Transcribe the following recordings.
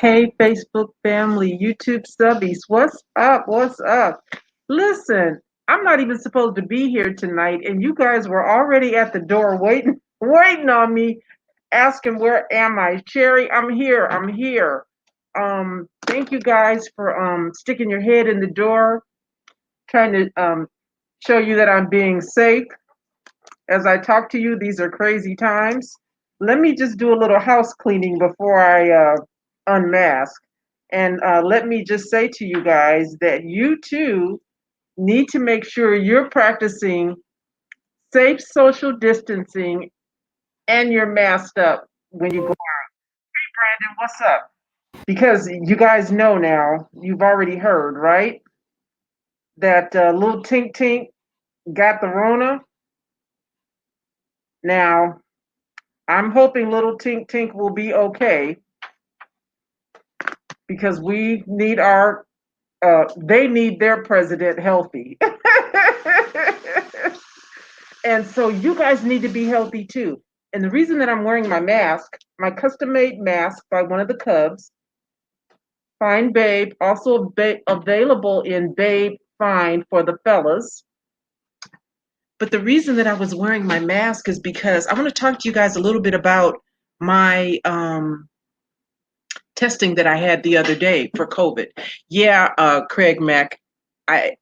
Hey, Facebook family, YouTube subbies, what's up? What's up? Listen, I'm not even supposed to be here tonight, and you guys were already at the door waiting on me, asking where am I? Cherry, I'm here. I'm here. Thank you guys for sticking your head in the door, trying to show you that I'm being safe as I talk to you. These are crazy times. Let me just do a little house cleaning before I unmask. And let me just say to you guys that you too need to make sure you're practicing safe social distancing and you're masked up when you go. Hey, Brandon, what's up? Because you guys know now, you've already heard, right? That little Tink Tink got the Rona. Now, I'm hoping little Tink Tink will be okay because we need they need their president healthy. And so you guys need to be healthy too. And the reason that I'm wearing my mask, my custom made mask by one of the Cubs, Fine Babe, also available in Babe Fine for the fellas. But the reason that I was wearing my mask is because I want to talk to you guys a little bit about my testing that I had the other day for COVID. Yeah, Craig Mack, I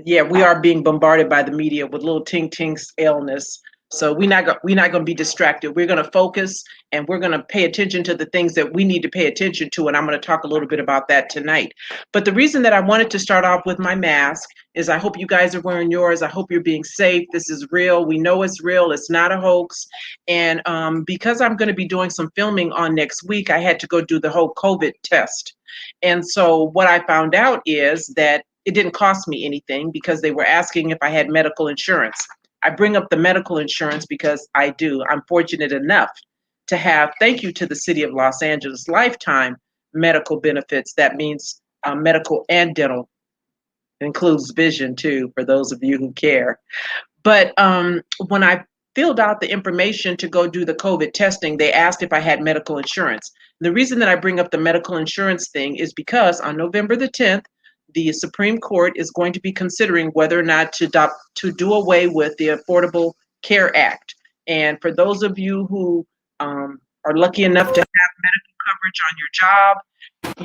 yeah, we are being bombarded by the media with little Tink Tink's illness. So we're not going to be distracted. We're going to focus and we're going to pay attention to the things that we need to pay attention to. And I'm going to talk a little bit about that tonight. But the reason that I wanted to start off with my mask is I hope you guys are wearing yours. I hope you're being safe. This is real. We know it's real. It's not a hoax. And because I'm going to be doing some filming on next week, I had to go do the whole COVID test. And so what I found out is that it didn't cost me anything because they were asking if I had medical insurance. I bring up the medical insurance because I do. I'm fortunate enough to have, thank you to the city of Los Angeles, lifetime medical benefits. That means medical and dental. It includes vision too, for those of you who care. But when I filled out the information to go do the COVID testing, they asked if I had medical insurance. The reason that I bring up the medical insurance thing is because on November the 10th, the Supreme Court is going to be considering whether or not to do away with the Affordable Care Act. And for those of you who are lucky enough to have medical coverage on your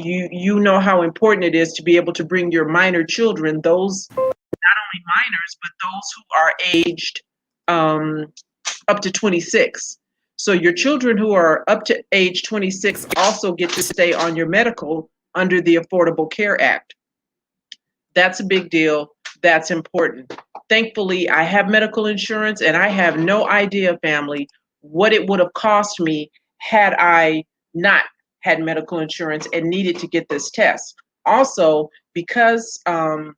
job, you know how important it is to be able to bring your minor children, those not only minors, but those who are aged up to 26. So your children who are up to age 26 also get to stay on your medical under the Affordable Care Act. That's a big deal. That's important. Thankfully, I have medical insurance and I have no idea, family, what it would have cost me had I not had medical insurance and needed to get this test. Also, because I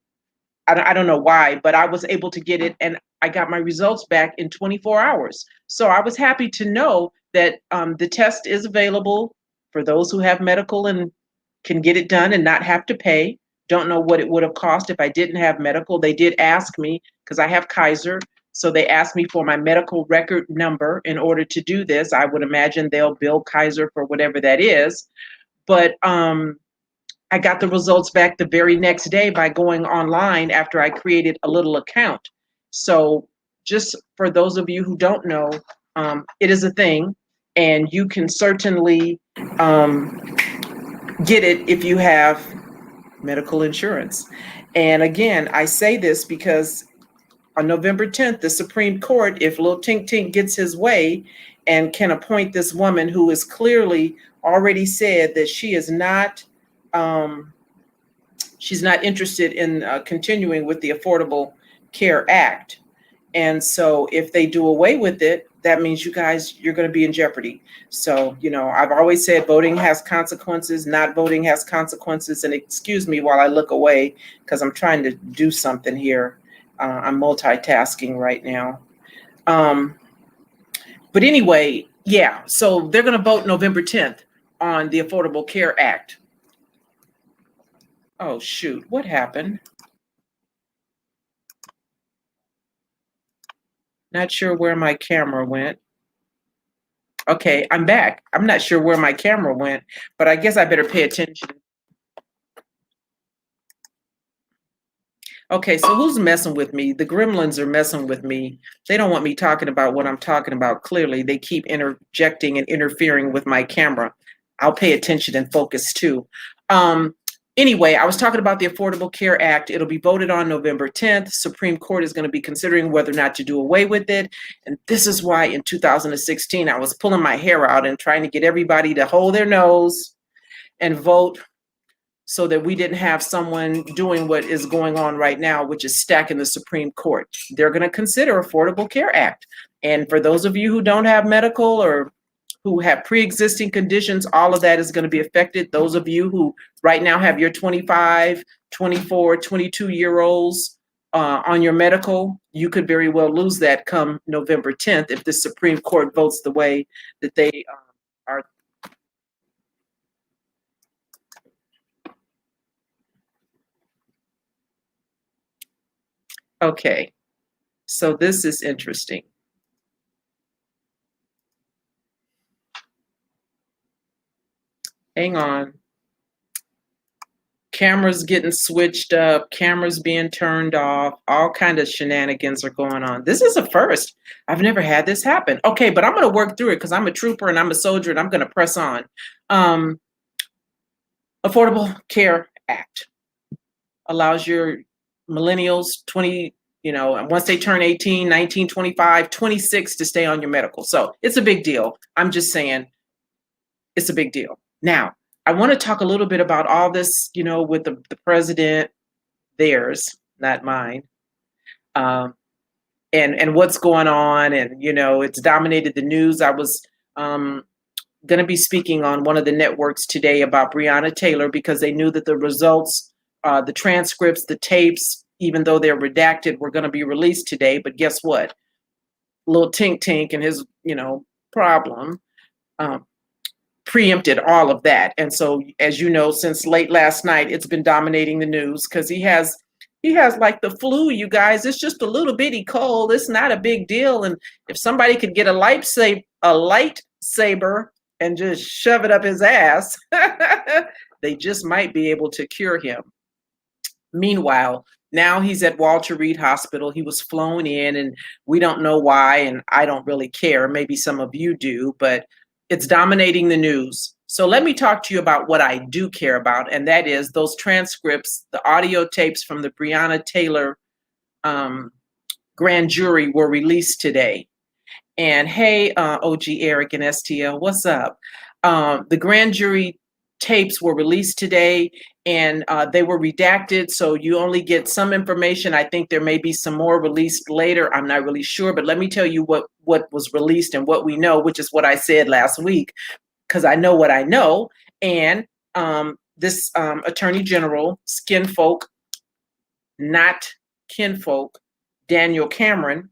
don't know why, but I was able to get it and I got my results back in 24 hours. So I was happy to know that the test is available for those who have medical and can get it done and not have to pay. Don't know what it would have cost if I didn't have medical. They did ask me because I have Kaiser. So they asked me for my medical record number in order to do this. I would imagine they'll bill Kaiser for whatever that is. But I got the results back the very next day by going online after I created a little account. So just for those of you who don't know, it is a thing and you can certainly get it if you have medical insurance. And again, I say this because on November 10th, the Supreme Court, if Lil Tink Tink gets his way and can appoint this woman who has clearly already said that she is not she's not interested in continuing with the Affordable Care Act. And so if they do away with it, that means you guys, you're going to be in jeopardy. So, you know, I've always said voting has consequences, not voting has consequences. And excuse me while I look away because I'm trying to do something here. I'm multitasking right now. But anyway, yeah, so they're going to vote November 10th on the Affordable Care Act. Oh, shoot, what happened? Not sure where my camera went. Okay, I'm back. I'm not sure where my camera went, but I guess I better pay attention. Okay, so who's messing with me? The gremlins are messing with me. They don't want me talking about what I'm talking about. Clearly, they keep interjecting and interfering with my camera. I'll pay attention and focus too. Anyway, I was talking about the Affordable Care Act. It'll be voted on November 10th. Supreme Court is going to be considering whether or not to do away with it. And this is why in 2016, I was pulling my hair out and trying to get everybody to hold their nose and vote, so that we didn't have someone doing what is going on right now, which is stacking the Supreme Court. They're going to consider Affordable Care Act. And for those of you who don't have medical or who have pre-existing conditions, all of that is going to be affected. Those of you who right now have your 25, 24, 22-year-olds on your medical, you could very well lose that come November 10th if the Supreme Court votes the way that they are. Okay, so this is interesting. Hang on. Cameras getting switched up, cameras being turned off, all kind of shenanigans are going on. This is a first. I've never had this happen. Okay, but I'm going to work through it because I'm a trooper and I'm a soldier and I'm going to press on. Affordable Care Act allows your millennials 20, once they turn 18, 19, 25, 26 to stay on your medical. So it's a big deal. I'm just saying it's a big deal. Now, I want to talk a little bit about all this, with the president, theirs, not mine, and what's going on. And, it's dominated the news. I was going to be speaking on one of the networks today about Breonna Taylor because they knew that the results, the transcripts, the tapes, even though they're redacted, were going to be released today. But guess what? Little Tink Tink and his, problem preempted all of that. And so, as you know, since late last night, it's been dominating the news because he has like the flu, you guys. It's just a little bitty cold. It's not a big deal. And if somebody could get a lightsaber and just shove it up his ass, they just might be able to cure him. Meanwhile, now he's at Walter Reed Hospital. He was flown in and we don't know why. And I don't really care. Maybe some of you do, but it's dominating the news. So let me talk to you about what I do care about. And that is those transcripts, the audio tapes from the Breonna Taylor grand jury were released today. And hey, OG Eric and STL, what's up? The grand jury tapes were released today and they were redacted. So you only get some information. I think there may be some more released later. I'm not really sure, but let me tell you what was released and what we know, which is what I said last week, because I know what I know. And this Attorney General, Skinfolk, not Kinfolk, Daniel Cameron,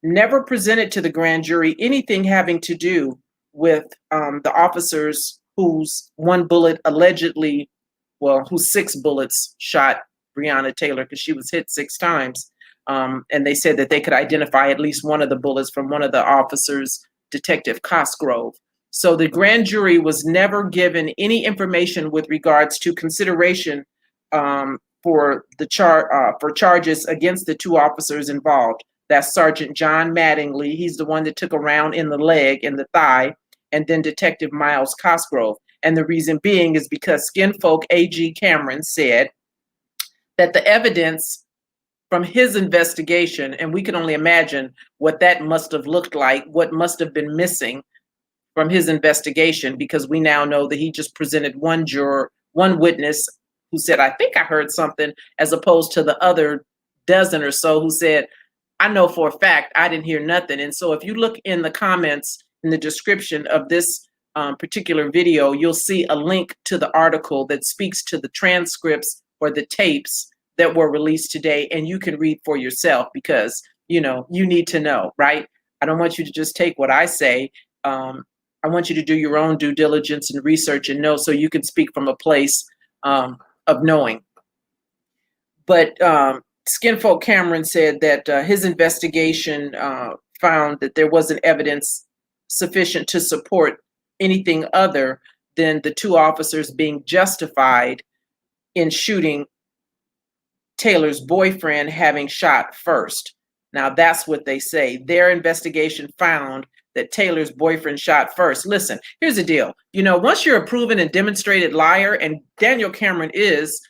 never presented to the grand jury anything having to do with the officers whose one bullet allegedly, whose 6 bullets shot Breonna Taylor because she was hit 6 times. And they said that they could identify at least one of the bullets from one of the officers, Detective Cosgrove. So the grand jury was never given any information with regards to consideration for charges against the 2 officers involved. That's Sergeant John Mattingly. He's the one that took a round in the leg and the thigh, and then Detective Miles Cosgrove. And the reason being is because Skinfolk AG Cameron said that the evidence from his investigation, and we can only imagine what that must have looked like, what must have been missing from his investigation, because we now know that he just presented one witness who said, I think I heard something, as opposed to the other dozen or so who said, I know for a fact I didn't hear nothing. And so if you look in the comments, in the description of this particular video, you'll see a link to the article that speaks to the transcripts or the tapes that were released today. And you can read for yourself because, you need to know, right? I don't want you to just take what I say. I want you to do your own due diligence and research and know so you can speak from a place of knowing. But Skinfolk Cameron said that his investigation found that there wasn't evidence sufficient to support anything other than the two officers being justified in shooting Taylor's boyfriend having shot first. Now, that's what they say. Their investigation found that Taylor's boyfriend shot first. Listen, here's the deal. Once you're a proven and demonstrated liar, and Daniel Cameron is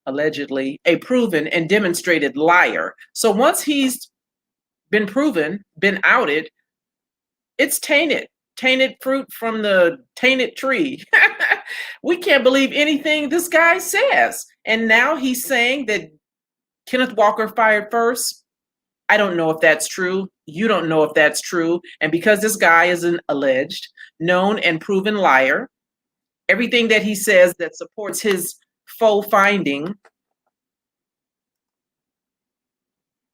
allegedly a proven and demonstrated liar. So once he's been proven, been outed, it's tainted fruit from the tainted tree. We can't believe anything this guy says. And now he's saying that Kenneth Walker fired first. I don't know if that's true. You don't know if that's true. And because this guy is an alleged, known, and proven liar, everything that he says that supports his faux finding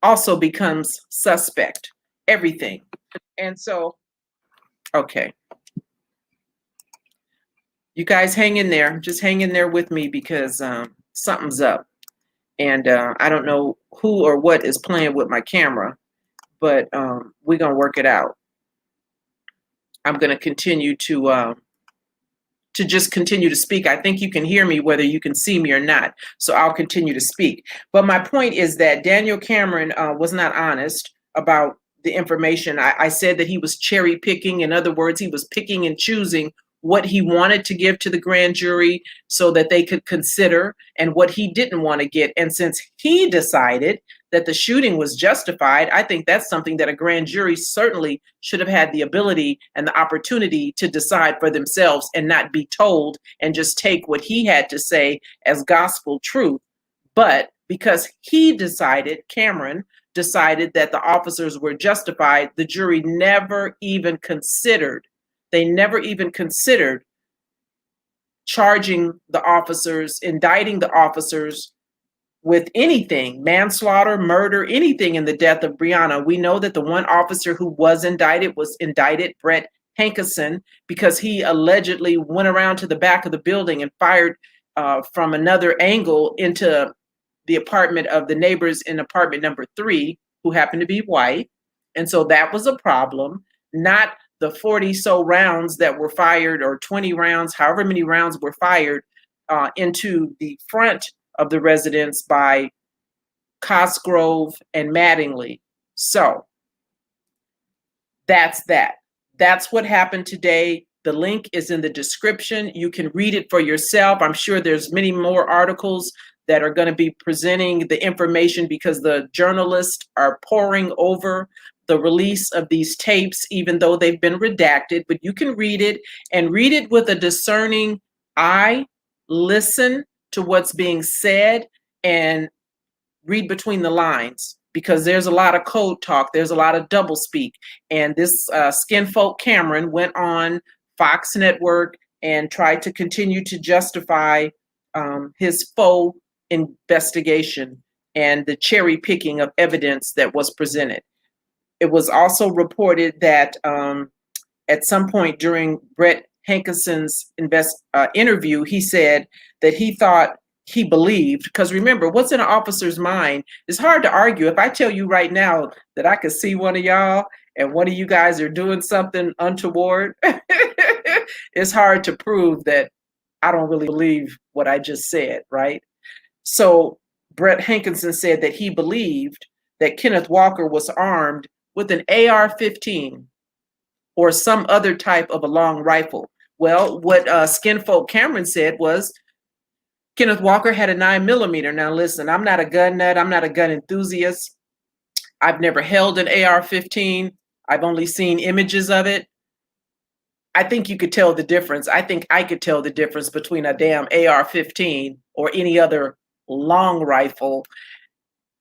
also becomes suspect. Everything. And so, okay. You guys hang in there. Just hang in there with me because something's up. And I don't know who or what is playing with my camera, but we're going to work it out. I'm going to continue to just continue to speak. I think you can hear me whether you can see me or not. So I'll continue to speak. But my point is that Daniel Cameron was not honest about the information. I said that he was cherry picking. In other words, he was picking and choosing what he wanted to give to the grand jury so that they could consider and what he didn't want to get. And since he decided that the shooting was justified, I think that's something that a grand jury certainly should have had the ability and the opportunity to decide for themselves and not be told and just take what he had to say as gospel truth. But because he decided, Cameron decided that the officers were justified, the jury never even considered charging the officers, indicting the officers with anything, manslaughter, murder, anything in the death of Breonna. We know that the one officer who was indicted, Brett Hankerson, because he allegedly went around to the back of the building and fired from another angle into the apartment of the neighbors in apartment number 3, who happened to be white. And so that was a problem, not the 40 so rounds that were fired, or 20 rounds, however many rounds were fired into the front of the residence by Cosgrove and Mattingly. So that's that. That's what happened today. The link is in the description. You can read it for yourself. I'm sure there's many more articles that are going to be presenting the information because the journalists are poring over the release of these tapes, even though they've been redacted. But you can read it and read it with a discerning eye. Listen to what's being said and read between the lines, because there's a lot of code talk. There's a lot of doublespeak. And this Skinfolk Cameron went on Fox Network and tried to continue to justify his faux investigation and the cherry picking of evidence that was presented. It was also reported that at some point during Brett Hankerson's interview, he said that he believed, because remember, what's in an officer's mind is hard to argue. If I tell you right now that I could see one of y'all and one of you guys are doing something untoward, it's hard to prove that I don't really believe what I just said, right? So Brett Hankerson said that he believed that Kenneth Walker was armed with an AR-15 or some other type of a long rifle. Well, what Skinfolk Cameron said was Kenneth Walker had a 9mm. Now listen, I'm not a gun nut. I'm not a gun enthusiast. I've never held an AR-15. I've only seen images of it. I think you could tell the difference. I think I could tell the difference between a damn AR-15 or any other long rifle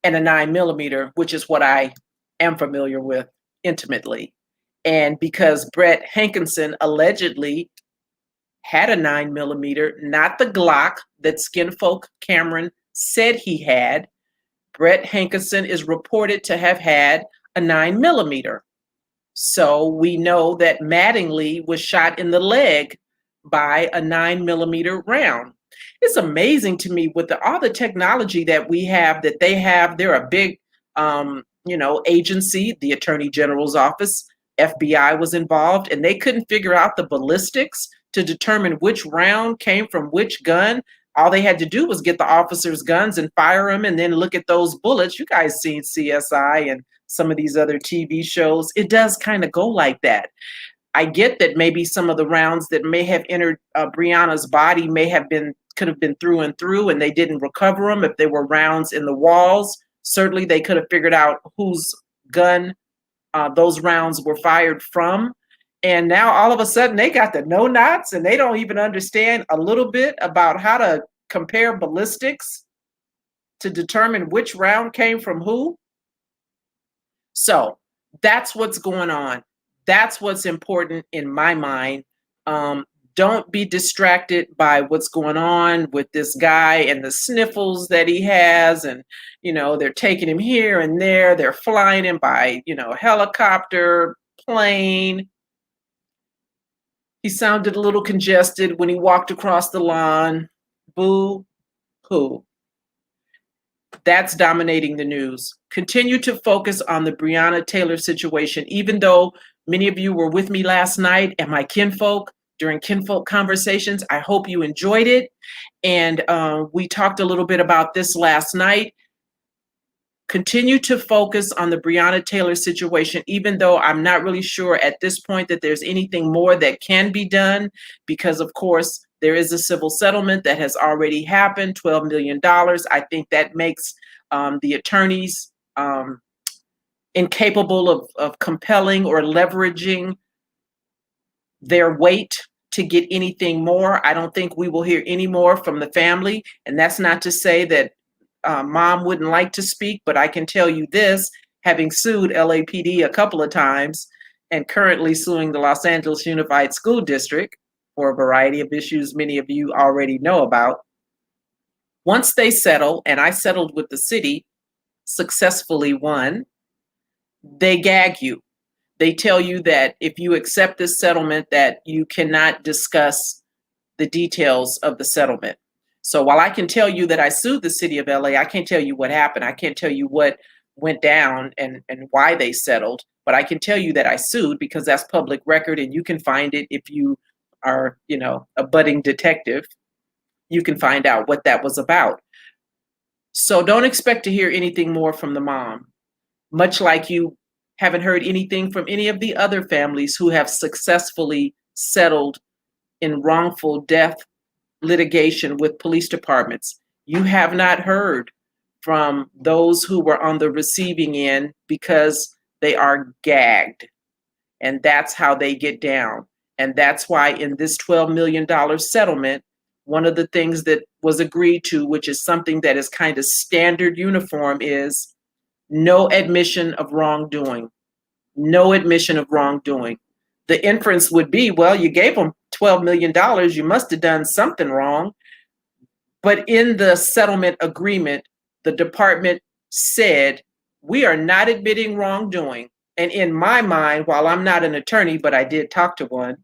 and a 9mm, which is what I am familiar with intimately. And because Brett Hankerson allegedly had a 9mm, not the Glock that Skinfolk Cameron said he had, Brett Hankerson is reported to have had a 9mm. So we know that Mattingly was shot in the leg by a 9mm round. It's amazing to me with all the technology that we have, that they have. They're a big, agency, the Attorney General's office. FBI was involved, and they couldn't figure out the ballistics to determine which round came from which gun. All they had to do was get the officers' guns and fire them, and then look at those bullets. You guys seen CSI and some of these other TV shows. It does kind of go like that. I get that maybe some of the rounds that may have entered Breonna's body could have been through and through, and they didn't recover them. If there were rounds in the walls, certainly they could have figured out whose gun those rounds were fired from. And now all of a sudden they got the no-nots, and they don't even understand a little bit about how to compare ballistics to determine which round came from who. So that's what's going on. That's what's important in my mind. Don't be distracted by what's going on with this guy and the sniffles that he has. And, they're taking him here and there. They're flying him by, helicopter, plane. He sounded a little congested when he walked across the lawn. Boo hoo. That's dominating the news. Continue to focus on the Breonna Taylor situation, even though many of you were with me last night at my Kinfolk during Kinfolk conversations. I hope you enjoyed it. And we talked a little bit about this last night. Continue to focus on the Breonna Taylor situation, even though I'm not really sure at this point that there's anything more that can be done, because of course there is a civil settlement that has already happened, $12 million. I think that makes the attorneys incapable of compelling or leveraging their weight to get anything more. I don't think we will hear any more from the family. And that's not to say that mom wouldn't like to speak, but I can tell you this, having sued LAPD a couple of times and currently suing the Los Angeles Unified School District for a variety of issues many of you already know about. Once they settle, and I settled with the city, successfully won, they gag you. They tell you that if you accept this settlement, that you cannot discuss the details of the settlement. So while I can tell you that I sued the city of LA, I can't tell you what happened. I can't tell you what went down and why they settled, but I can tell you that I sued because that's public record, and you can find it if you are, a budding detective. You can find out what that was about. So don't expect to hear anything more from the mom, much like you haven't heard anything from any of the other families who have successfully settled in wrongful death litigation with police departments. You have not heard from those who were on the receiving end because they are gagged, and that's how they get down. And that's why in this $12 million settlement, one of the things that was agreed to, which is something that is kind of standard uniform, is no admission of wrongdoing. No admission of wrongdoing. The inference would be, well, you gave them $12 million, you must have done something wrong. But in the settlement agreement, the department said, we are not admitting wrongdoing. And in my mind, while I'm not an attorney, but I did talk to one,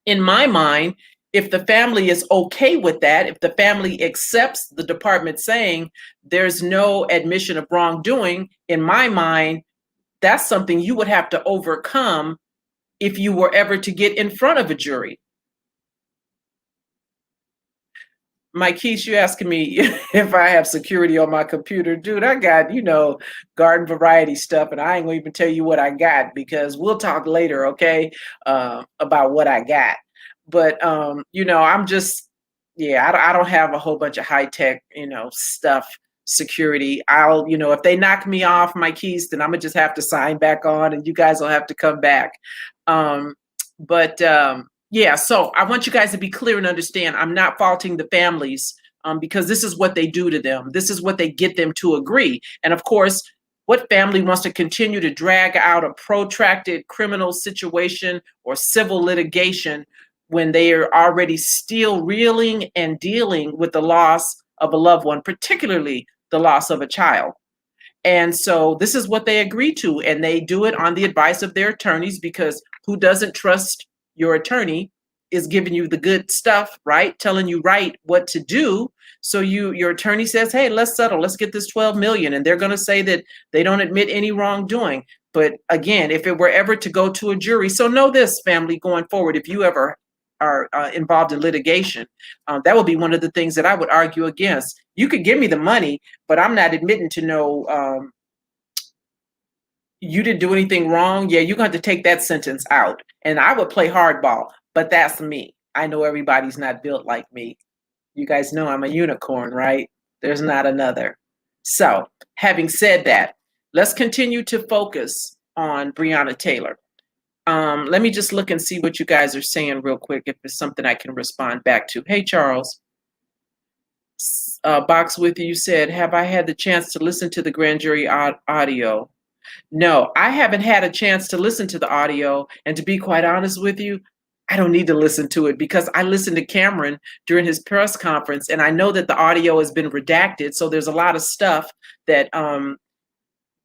in my mind, if the family is okay with that, if the family accepts the department saying there's no admission of wrongdoing, in my mind, that's something you would have to overcome if you were ever to get in front of a jury. Mike Keith, you asking me if I have security on my computer. Dude, I got, garden variety stuff, and I ain't gonna even tell you what I got because we'll talk later, okay, about what I got. But, I'm just, I don't have a whole bunch of high tech, stuff, security. I'll, if they knock me off my keys, then I'm gonna just have to sign back on and you guys will have to come back. So I want you guys to be clear and understand, I'm not faulting the families because this is what they do to them. This is what they get them to agree. And of course, what family wants to continue to drag out a protracted criminal situation or civil litigation when they are already still reeling and dealing with the loss of a loved one, particularly the loss of a child? And so this is what they agree to, and they do it on the advice of their attorneys, because who doesn't trust your attorney is giving you the good stuff, right? Telling you right what to do. So your attorney says, hey, let's settle, let's get this 12 million. And they're going to say that they don't admit any wrongdoing. But again, if it were ever to go to a jury, so know this, family, going forward, if you ever are involved in litigation, that would be one of the things that I would argue against. You could give me the money, but I'm not admitting to no, you didn't do anything wrong. Yeah, you're going to have to take that sentence out. And I would play hardball, but that's me. I know everybody's not built like me. You guys know I'm a unicorn, right? There's not another. So, having said that, let's continue to focus on Breonna Taylor. Let me just look and see what you guys are saying real quick, if it's something I can respond back to. Hey, Charles. Box with you said, have I had the chance to listen to the grand jury audio? No, I haven't had a chance to listen to the audio. And to be quite honest with you, I don't need to listen to it because I listened to Cameron during his press conference, and I know that the audio has been redacted. So there's a lot of stuff that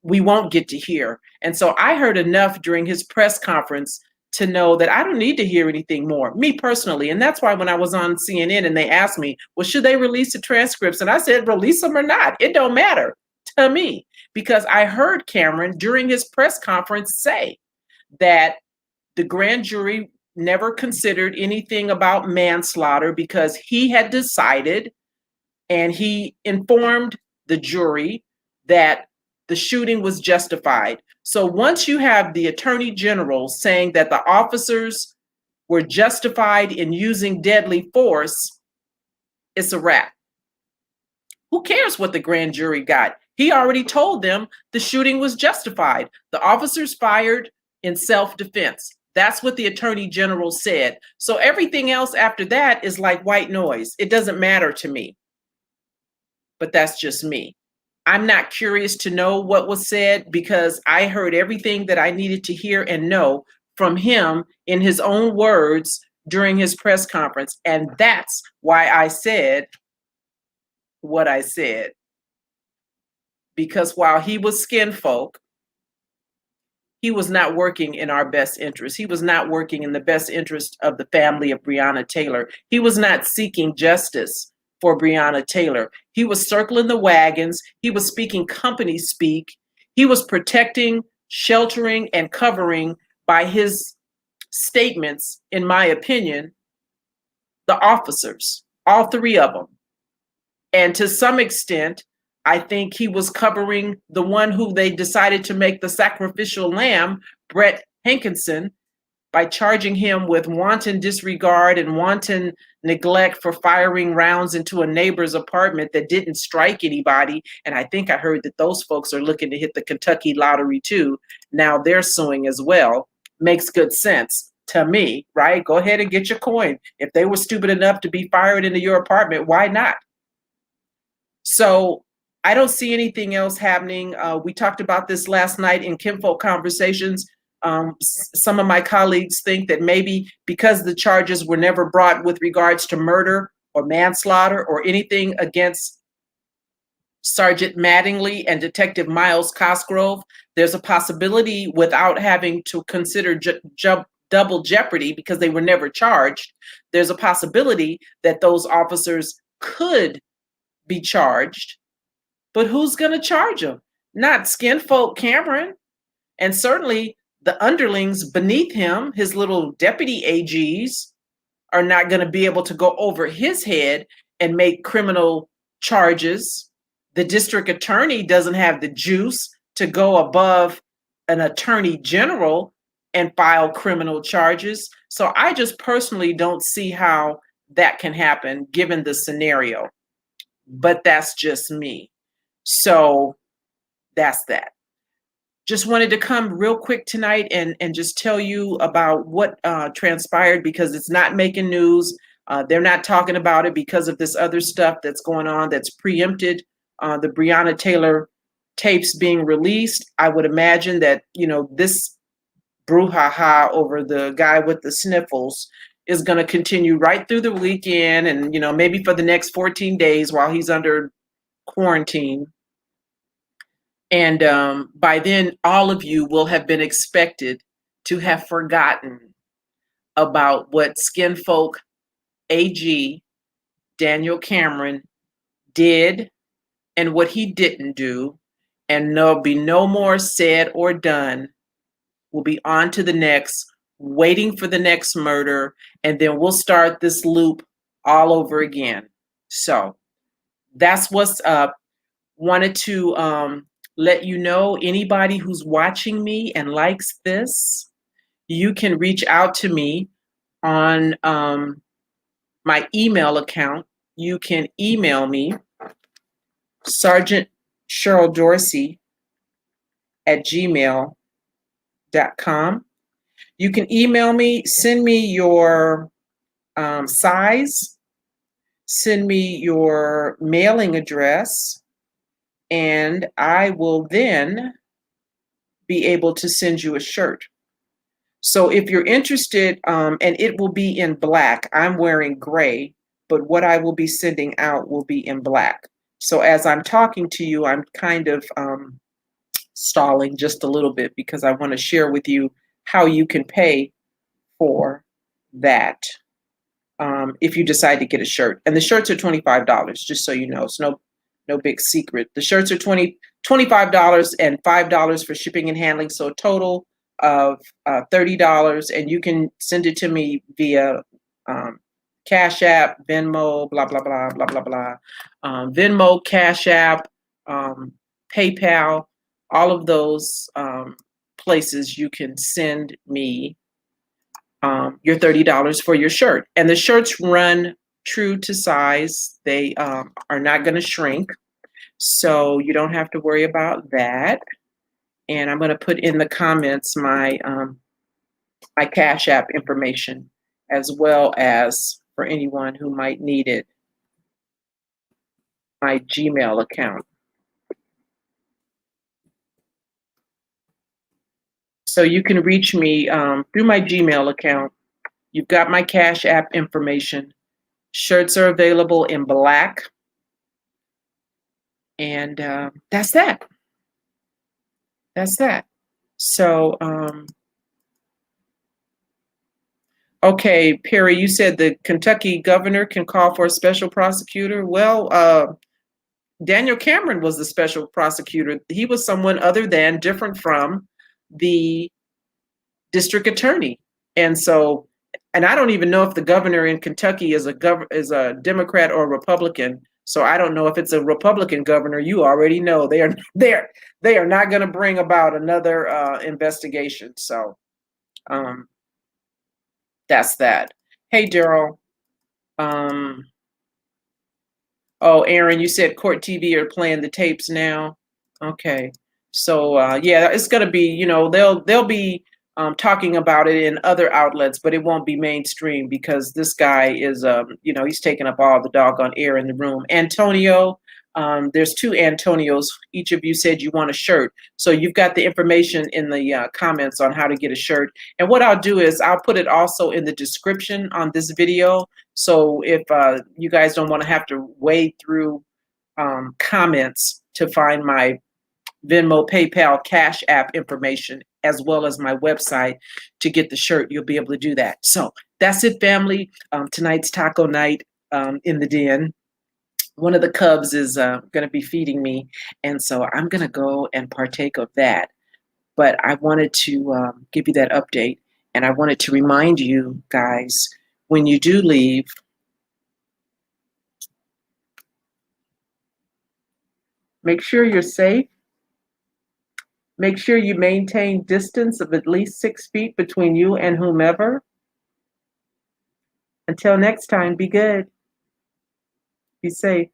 we won't get to hear. And so I heard enough during his press conference to know that I don't need to hear anything more, me personally. And that's why when I was on CNN and they asked me, well, should they release the transcripts? And I said, release them or not. It don't matter to me, because I heard Cameron during his press conference say that the grand jury never considered anything about manslaughter because he had decided and he informed the jury that the shooting was justified. So once you have the attorney general saying that the officers were justified in using deadly force, it's a wrap. Who cares what the grand jury got? He already told them the shooting was justified. The officers fired in self-defense. That's what the attorney general said. So everything else after that is like white noise. It doesn't matter to me. But that's just me. I'm not curious to know what was said because I heard everything that I needed to hear and know from him in his own words during his press conference. And that's why I said what I said. Because while he was Skinfolk, he was not working in our best interest. He was not working in the best interest of the family of Breonna Taylor. He was not seeking justice for Breonna Taylor. He was circling the wagons. He was speaking company speak. He was protecting, sheltering, and covering by his statements, in my opinion, the officers, all three of them. And to some extent, I think he was covering the one who they decided to make the sacrificial lamb, Brett Hankinson, by charging him with wanton disregard and wanton neglect for firing rounds into a neighbor's apartment that didn't strike anybody. And I think I heard that those folks are looking to hit the Kentucky lottery too. Now they're suing as well. Makes good sense to me, right? Go ahead and get your coin. If they were stupid enough to be fired into your apartment, why not? So I don't see anything else happening. We talked about this last night in Kinfolk Conversations. Some of my colleagues think that maybe because the charges were never brought with regards to murder or manslaughter or anything against Sergeant Mattingly and Detective Miles Cosgrove, there's a possibility without having to consider double jeopardy because they were never charged. There's a possibility that those officers could be charged. But who's going to charge him? Not Skinfolk Cameron. And certainly the underlings beneath him, his little deputy AGs, are not going to be able to go over his head and make criminal charges. The district attorney doesn't have the juice to go above an attorney general and file criminal charges. So I just personally don't see how that can happen given the scenario. But that's just me. So that's that. Just wanted to come real quick tonight and just tell you about what transpired because it's not making news. They're not talking about it because of this other stuff that's going on that's preempted the Breonna Taylor tapes being released. I would imagine that, this brouhaha over the guy with the sniffles is going to continue right through the weekend and, maybe for the next 14 days while he's under quarantine. And by then, all of you will have been expected to have forgotten about what Skinfolk AG Daniel Cameron did and what he didn't do. And there'll be no more said or done we'll be on to the next, waiting for the next murder, and then we'll start this loop all over again. So that's what's up. Wanted to let you know, anybody who's watching me and likes this, you can reach out to me on my email account. You can email me, sgtcheryldorsey@gmail.com. You can email me, send me your size, send me your mailing address, and I will then be able to send you a shirt. So if you're interested, and it will be in black. I'm wearing gray, but what I will be sending out will be in black. So as I'm talking to you, I'm kind of stalling just a little bit because I want to share with you how you can pay for that if you decide to get a shirt. And the shirts are $25, just so you know. It's no big secret. The shirts are $25 and $5 for shipping and handling, so a total of $30. And you can send it to me via Cash App, Venmo, blah blah blah blah blah blah. Venmo, Cash App, PayPal, all of those places you can send me your $30 for your shirt. And the shirts run true to size. They are not going to shrink, so you don't have to worry about that. And I'm going to put in the comments my my Cash App information, as well as, for anyone who might need it, my Gmail account. So you can reach me through my Gmail account. You've got my Cash App information. Shirts are available in black. And that's that. That's that. So, okay, Perry, you said the Kentucky governor can call for a special prosecutor. Well, Daniel Cameron was the special prosecutor. He was someone different from the district attorney. And so, and I don't even know if the governor in Kentucky is a Democrat or a Republican. So I don't know if it's a Republican governor. You already know they are not going to bring about another investigation. So that's that. Hey, Daryl. Oh, Aaron, you said Court TV are playing the tapes now. Okay. So yeah, it's going to be, they'll be talking about it in other outlets, but it won't be mainstream because this guy is, he's taking up all the doggone air in the room. Antonio, there's two Antonios. Each of you said you want a shirt. So you've got the information in the comments on how to get a shirt. And what I'll do is I'll put it also in the description on this video. So if you guys don't want to have to wade through comments to find my Venmo, PayPal, Cash App information, as well as my website to get the shirt, you'll be able to do that. So that's it, family. Tonight's taco night in the den. One of the cubs is going to be feeding me, and so I'm going to go and partake of that. But I wanted to give you that update, and I wanted to remind you guys, when you do leave, make sure you're safe. Make sure you maintain distance of at least 6 feet between you and whomever. Until next time, be good. Be safe.